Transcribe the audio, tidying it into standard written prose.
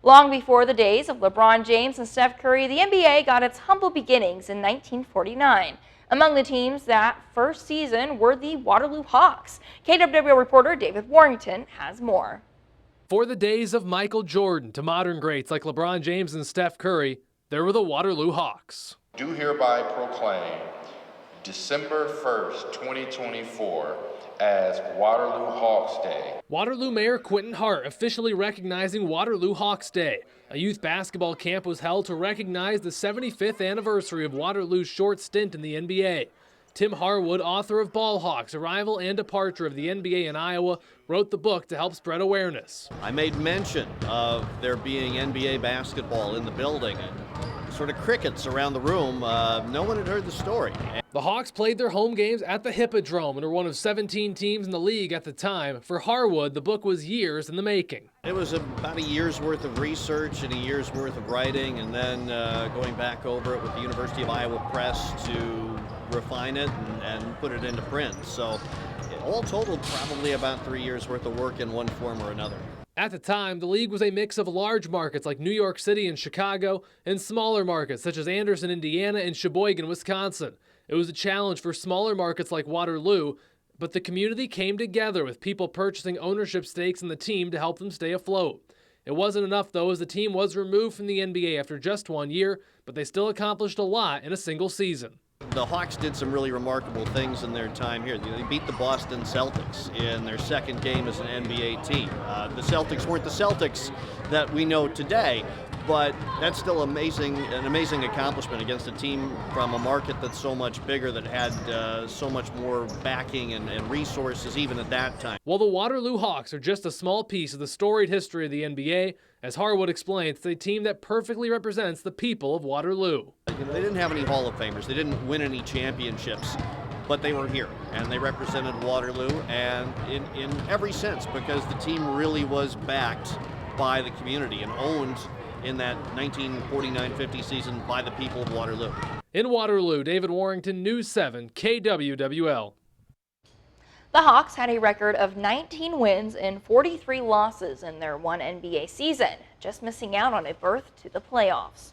Long before the days of LeBron James and Steph Curry, the NBA got its humble beginnings in 1949. Among the teams that first season were the Waterloo Hawks. KWW reporter David Warrington has more. For the days of Michael Jordan to modern greats like LeBron James and Steph Curry, there were the Waterloo Hawks. Do hereby proclaim December 1st, 2024 as Waterloo Hawks Day. Waterloo Mayor Quentin Hart officially recognizing Waterloo Hawks Day. A youth basketball camp was held to recognize the 75th anniversary of Waterloo's short stint in the NBA. Tim Harwood, author of Ball Hawks, Arrival and Departure of the NBA in Iowa, wrote the book to help spread awareness. I made mention of there being NBA basketball in the building and sort of crickets around the room. No one had heard the story. The Hawks played their home games at the Hippodrome and were one of 17 teams in the league at the time. For Harwood, the book was years in the making. It was about a year's worth of research and a year's worth of writing, and then going back over it with the University of Iowa Press to refine it and put it into print. So all totaled, probably about 3 years worth of work in one form or another. At the time, the league was a mix of large markets like New York City and Chicago and smaller markets such as Anderson, Indiana and Sheboygan, Wisconsin. It was a challenge for smaller markets like Waterloo, but the community came together with people purchasing ownership stakes in the team to help them stay afloat. It wasn't enough, though, as the team was removed from the NBA after just 1 year, but they still accomplished a lot in a single season. The Hawks did some really remarkable things in their time here. They beat the Boston Celtics in their second game as an NBA team. The Celtics weren't the Celtics that we know today, but that's still an amazing accomplishment against a team from a market that's so much bigger, that had so much more backing and resources even at that time. While the Waterloo Hawks are just a small piece of the storied history of the NBA, as Harwood explains, it's a team that perfectly represents the people of Waterloo. They didn't have any Hall of Famers. They didn't win any championships, but they were here, and they represented Waterloo, and in every sense, because the team really was backed by the community and owned in that 1949-50 season by the people of Waterloo. In Waterloo, David Warrington, News 7, KWWL. The Hawks had a record of 19 wins and 43 losses in their one NBA season, just missing out on a berth to the playoffs.